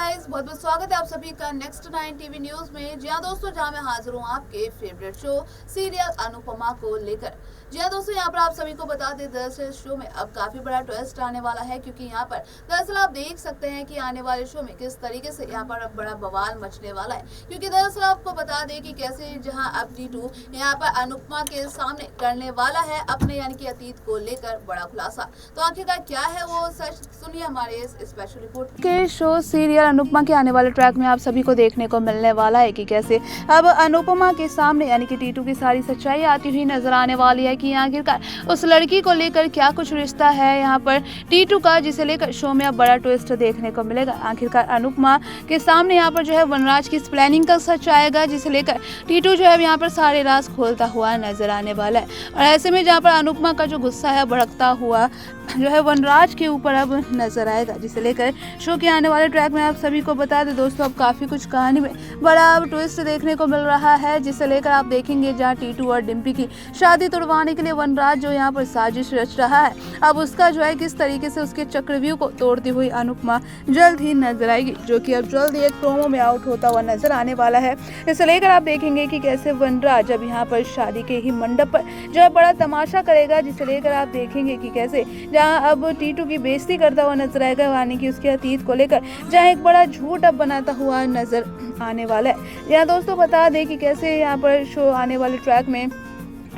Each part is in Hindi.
गाइस, बहुत बहुत स्वागत है आप सभी का नेक्स्ट 9 टीवी न्यूज में। जी हाँ दोस्तों, जहाँ मैं हाजिर हूँ आपके फेवरेट शो सीरियल अनुपमा को लेकर। जी हाँ दोस्तों, यहाँ पर आप सभी को बता दें, दरअसल शो में अब काफी बड़ा ट्विस्ट आने वाला है, क्योंकि यहाँ पर दरअसल आप देख सकते हैं कि आने वाले शो में किस तरीके से यहाँ पर अब बड़ा बवाल मचने वाला है। क्योंकि दरअसल आपको बता दें कि कैसे जहाँ अब टीटू यहाँ पर अनुपमा के सामने करने वाला है अपने यानी कि अतीत को लेकर बड़ा खुलासा। तो आखिरकार क्या है वो सच, सुनिए हमारे इस स्पेशल रिपोर्ट के शो सीरियल अनुपमा के आने वाले ट्रैक में आप सभी को देखने को मिलने वाला है कि कैसे अब अनुपमा के सामने यानी कि टीटू की सारी सच्चाई आती हुई नजर आने वाली है कि आखिरकार उस लड़की को लेकर क्या कुछ रिश्ता है यहाँ पर टीटू का, जिसे लेकर शो में अब बड़ा ट्विस्ट देखने को मिलेगा। आखिरकार अनुपमा के सामने यहाँ पर जो है वनराज की इस प्लानिंग का सच आएगा, जिसे लेकर टीटू जो है यहाँ पर सारे राज खोलता हुआ नजर आने वाला है। और ऐसे में जहाँ पर अनुपमा का जो गुस्सा है भड़कता हुआ जो है वनराज के ऊपर अब नजर आएगा, जिसे लेकर शो के आने वाले ट्रैक में आप सभी को बता दें दोस्तों, अब काफी कुछ कहानी में बड़ा अब ट्विस्ट देखने को मिल रहा है, जिसे लेकर आप देखेंगे जहां टीटू और डिम्पी की शादी तोड़वाने के लिए वनराज जो यहां पर साजिश रच रहा है, अब उसका जो है किस तरीके से उसके चक्रव्यूह को तोड़ती हुई अनुपमा जल्द ही नजर आएगी, जो कि अब जल्द ही एक प्रोमो में आउट होता हुआ नजर आने वाला है। इसे लेकर आप देखेंगे कि कैसे वनराज अब यहाँ पर शादी के ही मंडप पर जो है बड़ा तमाशा करेगा, जिसे लेकर आप देखेंगे कि कैसे जहां अब टीटू की बेइज्जती करता हुआ नजर आएगा, यानी कि उसके अतीत को लेकर जहां एक बड़ा झूठ अब बनाता हुआ नजर आने वाला है। यहाँ दोस्तों बता दें कि कैसे यहाँ पर शो आने वाले ट्रैक में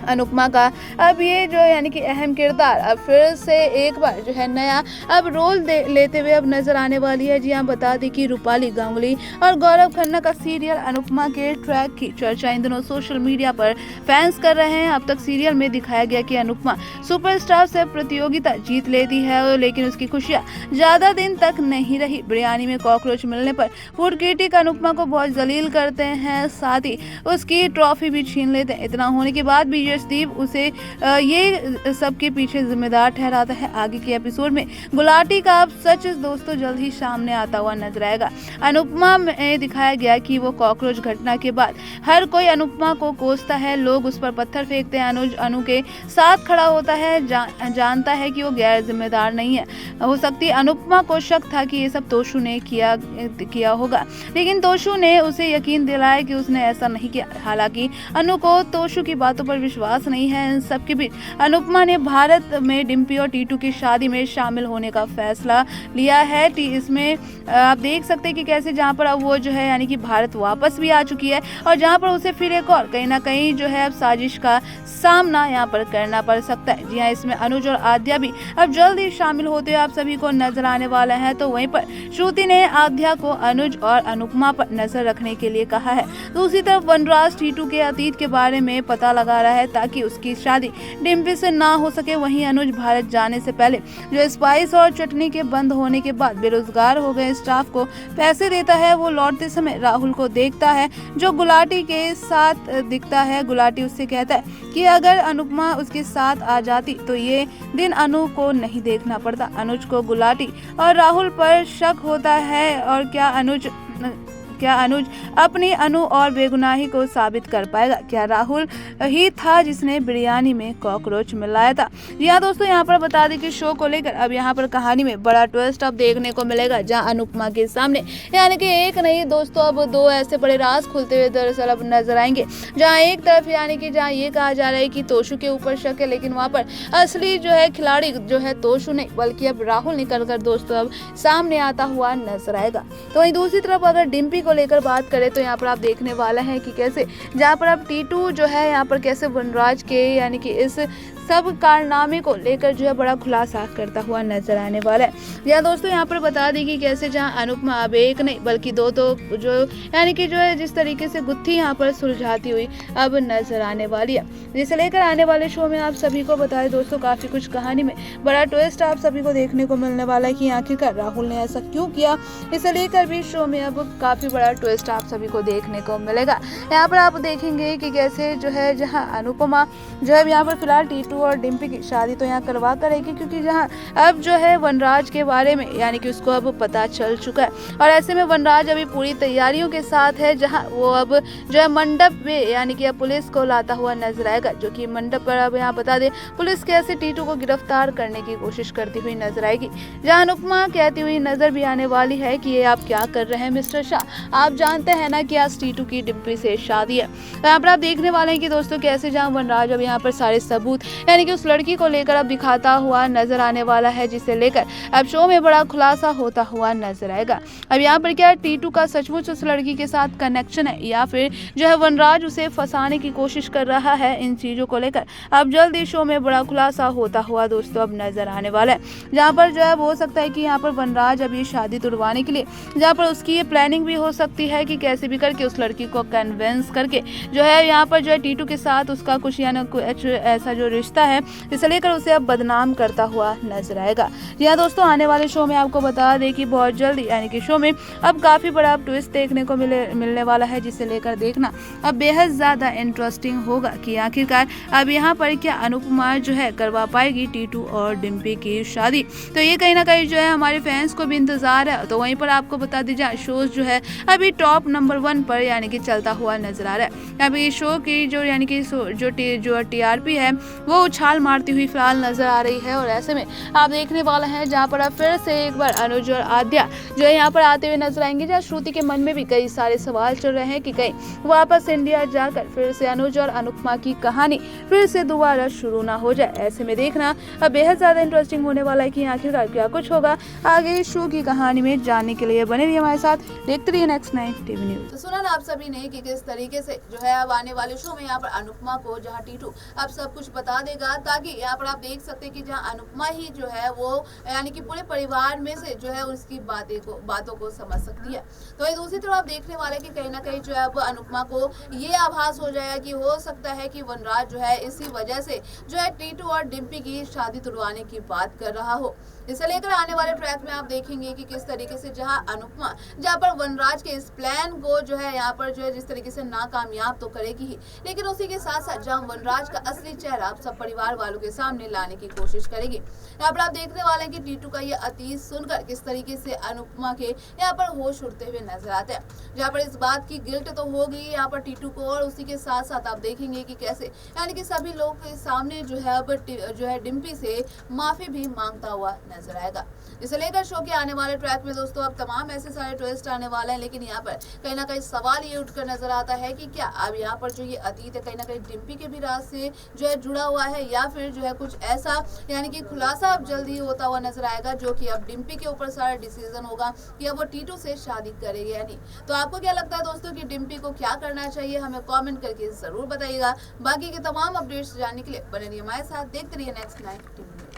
अनुपमा का अब ये जो यानी कि अहम किरदार अब फिर से एक बार जो है नया अब रोल लेते हुए अब नजर आने वाली है। जी हाँ, बता दें कि रूपाली गांगुली और गौरव खन्ना का सीरियल अनुपमा के ट्रैक की चर्चा इन दिनों सोशल मीडिया पर फैंस कर रहे हैं। अब तक सीरियल में दिखाया गया कि अनुपमा सुपरस्टार से प्रतियोगिता जीत लेती है, लेकिन उसकी खुशियां ज्यादा दिन तक नहीं रही। बिरयानी में कॉकरोच मिलने पर फूड क्रिटिक अनुपमा को बहुत जलील करते हैं, साथ ही उसकी ट्रॉफी भी छीन लेते हैं। इतना होने के बाद भी यशदीप उसे ये सबके पीछे जिम्मेदार ठहराता है। आगे के एपिसोड में गुलाटी का अब सच दोस्तों जल्द ही सामने आता हुआ नजर आएगा। अनुपमा में दिखाया गया कि वो कॉकरोच घटना के बाद हर कोई अनुपमा को कोसता है, लोग उस पर पत्थर फेंकते हैं। अनुज अनु के साथ खड़ा होता है, जानता है कि वो गैर जिम्मेदार नहीं है। हो सकती है अनुपमा को शक था कि ये सब तोशु ने किया होगा, लेकिन तोशु ने उसे यकीन दिलाया कि उसने ऐसा नहीं किया। हालांकि अनु को तोशु की बातों पर विश्वास नहीं है। इन सब के बीच अनुपमा ने भारत में डिम्पी और टीटू की शादी में शामिल होने का फैसला लिया है। इसमें आप देख सकते हैं कि कैसे जहां पर अब वो जो है यानी कि भारत वापस भी आ चुकी है, और जहां पर उसे फिर एक और कहीं ना कहीं जो है अब साजिश का सामना यहाँ पर करना पड़ सकता है। जी हाँ, इसमें अनुज और आद्या भी अब जल्द ही शामिल होते हुए आप सभी को नजर आने वाला है। तो वहीं पर श्रुति ने आद्या को अनुज और अनुपमा पर नजर रखने के लिए कहा है। दूसरी तरफ वनराज टीटू के अतीत के बारे में पता लगा रहा है ताकि उसकी शादी डिम्पी से ना हो सके। वहीं अनुज भारत जाने से पहले जो स्पाइस और चटनी के बंद होने के बाद बेरोजगार हो गए स्टाफ को पैसे देता है। वो लौटते समय राहुल को देखता है जो गुलाटी के साथ दिखता है। गुलाटी उससे कहता है कि अगर अनुपमा उसके साथ आ जाती तो ये दिन अनु को नहीं देखना पड़ता। अनुज को गुलाटी और राहुल पर शक होता है, और क्या अनुज अपनी अनु और बेगुनाही को साबित कर पाएगा? क्या राहुल ही था जिसने बिरयानी में कॉकरोच मिलाया था? यहाँ दोस्तों यहाँ पर बता दें कि शो को लेकर अब यहाँ पर कहानी में बड़ा ट्विस्ट अब देखने को मिलेगा, जहाँ अनुपमा के सामने यानी कि एक नहीं दोस्तों अब दो ऐसे बड़े राज खुलते हुए दरअसल अब नजर आएंगे। जहाँ एक तरफ यानी कि जहाँ ये कहा जा रहा है कि तोशु के ऊपर शक है, लेकिन वहाँ पर असली जो है खिलाड़ी जो है तोशु नहीं बल्कि अब राहुल निकल कर दोस्तों अब सामने आता हुआ नजर आएगा। तो वहीं दूसरी तरफ अगर डिम्पी को लेकर बात करें तो यहाँ पर आप देखने वाला है कि कैसे जहाँ पर अब टीटू जो है यहाँ पर कैसे वनराज के यानी कि इस सब कारनामे को लेकर जो है बड़ा खुलासा करता हुआ नजर आने वाला है। यहाँ दोस्तों यहाँ पर बता दें कि कैसे जहाँ अनुपमा अब एक नहीं बल्कि दो जो यानी कि जो है जिस तरीके से गुत्थी यहाँ पर सुलझाती हुई अब नजर आने वाली है, जिसे लेकर आने वाले शो में आप सभी को बताएं दोस्तों काफी कुछ कहानी में बड़ा ट्विस्ट आप सभी को देखने को मिलने वाला है कि आखिरकार राहुल ने ऐसा क्यों किया। इसे लेकर भी शो में अब काफी बड़ा ट्विस्ट आप सभी को देखने को मिलेगा। यहाँ पर आप देखेंगे कि कैसे जो है जहाँ अनुपमा जो है यहाँ पर फिलहाल टीटू और डिम्पी की शादी तो यहाँ करवा कर रहेगी, क्योंकि जहाँ अब जो है वनराज के बारे में यानी कि उसको अब पता चल चुका है और ऐसे में वनराज अभी पूरी तैयारियों के साथ है, जहाँ वो अब जो है मंडप में यानी कि अब पुलिस को लाता हुआ नजर आएगा, जो कि मंडप पर अब यहाँ बता दे पुलिस कैसे टीटू को गिरफ्तार करने की कोशिश करती हुई नजर आएगी, जहाँ अनुपमा कहती हुई नजर भी आने वाली है कि ये आप क्या कर रहे हैं मिस्टर शाह, आप जानते हैं ना कि आज टीटू की डिम्पी से शादी है। तो यहाँ पर आप देखने वाले हैं कि दोस्तों कैसे जहाँ वनराज अब यहाँ पर सारे सबूत यानी कि उस लड़की को लेकर अब दिखाता हुआ नजर आने वाला है, जिसे लेकर अब शो में बड़ा खुलासा होता हुआ नजर आएगा। अब यहाँ पर क्या टीटू का सचमुच उस लड़की के साथ कनेक्शन है या फिर जो है वनराज उसे फंसाने की कोशिश कर रहा है, इन चीजों को लेकर अब जल्दी शो में बड़ा खुलासा होता हुआ दोस्तों अब नजर आने वाला है, जहाँ पर जो है हो सकता है कि यहाँ पर वनराज अब ये शादी तुड़वाने के लिए जहाँ पर उसकी ये प्लानिंग भी हो सकती है कि कैसे भी करके उस लड़की को कन्विंस करके जो है यहाँ पर जो है टीटू के साथ उसका कुछ यानी कुछ ऐसा जो रिश्ता है इसे लेकर उसे अब बदनाम करता हुआ नजर आएगा। यहाँ दोस्तों आने वाले शो में आपको बता दें कि बहुत जल्दी यानी कि शो में अब काफी बड़ा ट्विस्ट देखने को मिलने वाला है, जिसे लेकर देखना अब बेहद ज्यादा इंटरेस्टिंग होगा कि आखिरकार अब यहाँ पर क्या अनुपमा जो है करवा पाएगी टीटू और डिम्पी की शादी। तो ये कहीं ना कहीं जो है हमारे फैंस को भी इंतजार है। तो वहीं पर आपको बता दीजिए शोज जो है अभी टॉप नंबर 1 पर यानी कि चलता हुआ नजर आ रहा है। अभी शो की जो यानी कि जो टीआरपी है वो उछाल मारती हुई फिलहाल नजर आ रही है और ऐसे में आप देखने वाले हैं जहाँ पर अब फिर से एक बार अनुज और आद्या जो है यहाँ पर आते हुए नजर आएंगे, जहाँ श्रुति के मन में भी कई सारे सवाल चल रहे हैं कि कहीं वापस इंडिया जाकर फिर से अनुज और अनुपमा की कहानी फिर से दोबारा शुरू ना हो जाए। ऐसे में देखना अब बेहद ज्यादा इंटरेस्टिंग होने वाला है कि आखिरकार क्या कुछ होगा आगे इस शो की कहानी में। जानने के लिए बने रहिए हमारे साथ, देखते रहिए नेक्स्ट 9 टीवी न्यूज। तो सुना ना आप सभी ने कि किस तरीके से जो है अब आने वाले शो में यहाँ पर अनुपमा को जहाँ टीटू अब सब कुछ बता देगा, ताकि यहाँ पर आप देख सकते हैं कि जहाँ अनुपमा ही जो है वो यानी कि पूरे परिवार में से जो है उसकी बातों को समझ सकती है। तो ये दूसरी तरफ आप देखने वाले कि कहीं ना कहीं जो है अब अनुपमा को ये आभास हो जाएगा कि हो सकता है कि वनराज जो है इसी वजह से जो है टीटू और डिम्पी की शादी तुड़वाने की बात कर रहा हो। इसे लेकर आने वाले ट्रैक में आप देखेंगे कि किस तरीके से जहां अनुपमा जहां पर वनराज के इस प्लान को जो है यहाँ पर जो है जिस तरीके से नाकामयाब तो करेगी ही, लेकिन उसी के साथ साथ जहां वनराज का असली चेहरा आप सब परिवार वालों के सामने लाने की कोशिश करेगी। यहाँ पर आप देखने वाले हैं कि टीटू का ये अतीत सुनकर किस तरीके से अनुपमा के यहाँ पर होश उड़ते हुए नजर आते हैं, जहाँ पर इस बात की गिल्ट तो होगी यहाँ पर टीटू को, और उसी के साथ साथ आप देखेंगे कि कैसे यानी कि सभी लोग के सामने जो है अब जो है डिम्पी से माफी भी मांगता हुआ नजर आएगा। इसे लेकर शो के आने वाले ट्रैक में दोस्तों अब तमाम ऐसे सारे ट्विस्ट आने वाले हैं, लेकिन यहाँ पर कहीं ना कहीं सवाल ये उठकर नजर आता है कि क्या अब यहाँ पर जो ये अतीत है कहीं ना कहीं डिम्पी के भी राज से जो है जुड़ा हुआ है, या फिर जो है कुछ ऐसा यानी कि खुलासा अब जल्दी होता हुआ नजर आएगा, जो कि अब डिम्पी के ऊपर सारा डिसीजन होगा कि अब वो टीटू से शादी करेगी या नहीं। तो आपको क्या लगता है दोस्तों कि डिम्पी को क्या करना चाहिए, हमें कॉमेंट करके जरूर बताइएगा। बाकी के तमाम अपडेट्स जानने के लिए बने रहिए हमारे साथ, देखते रहिए नेक्स्ट 9 टीवी।